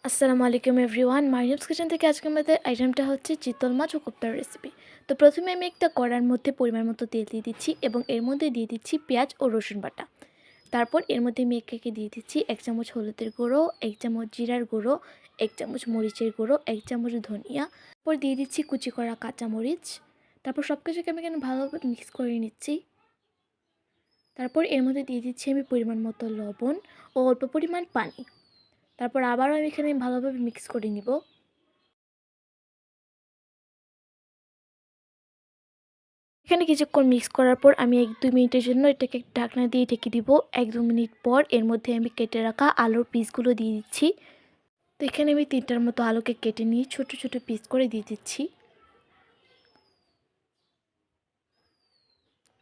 আসসালামু আলাইকুম everyone, Mariam's kitchen থেকে আজকে আমাদের আইটেমটা হচ্ছে চিতল মাছ ও কোপ্তার রেসিপি। তো প্রথমে আমি একটা কড়ার মধ্যে পরিমাণ মতো তেল দিয়ে দিচ্ছি এবং এর মধ্যে দিয়ে দিচ্ছি পেঁয়াজ ও রসুন বাটা। তারপর এর মধ্যে আমি একে দিয়ে দিচ্ছি 1 চামচ হলুদের গুঁড়ো, 1 চামচ জিরার গুঁড়ো, 1 চামচ মরিচের গুঁড়ো, 1 চামচ ধনিয়া। তারপর দিয়ে দিচ্ছি কুচি করা কাঁচামরিচ। তারপর সব কিছুকে আমি এখানে ভালোভাবে মিক্স করে নিচ্ছি। তারপর এর মধ্যে দিয়ে দিচ্ছি আমি পরিমাণ মতো লবণ ও অল্প পরিমাণ পানি। তারপর আবারও আমি এখানে ভালোভাবে মিক্স করে নিব। এখানে কিছুক্ষণ মিক্স করার পর আমি 1-2 মিনিটের জন্য এটাকে ঢাকনা দিয়ে ঢেকে দিব। 1-2 মিনিট পর এর মধ্যে আমি কেটে রাখা আলুর পিসগুলো দিয়ে দিচ্ছি। তো এখানে আমি 3টার মতো আলুকে কেটে নিয়ে ছোট ছোট পিস করে দিয়ে দিচ্ছি।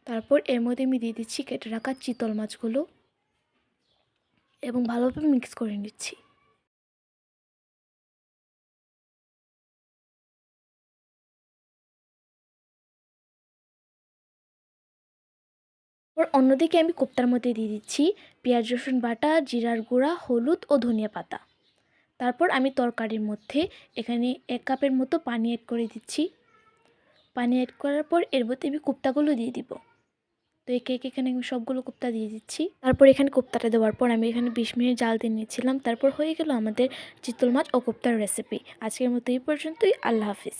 তারপর এর মধ্যে আমি দিয়ে দিচ্ছি কেটে রাখা চিতল মাছগুলো এবং ভালোভাবে মিক্স করে নিচ্ছি। অন্যদিকে আমি কোপ্তার মধ্যে দিয়ে দিচ্ছি পেঁয়াজ রসুন বাটা, জিরার গুঁড়া, হলুদ ও ধনিয়া পাতা। তারপর আমি তরকারির মধ্যে এখানে 1 কাপের মতো পানি অ্যাড করে দিচ্ছি। পানি অ্যাড করার পর এর মধ্যে আমি কোপ্তাগুলো দিয়ে দিব। তো এখানে আমি সবগুলো কোপ্তা দিয়ে দিচ্ছি। তারপর এখানে কোপ্তাটা দেওয়ার পর আমি এখানে 20 মিনিট জাল দিয়ে নিয়েছিলাম। তারপর হয়ে গেল আমাদের চিতল মাছ ও কোপ্তার রেসিপি। আজকের মতো এই পর্যন্তই। আল্লাহ হাফিজ।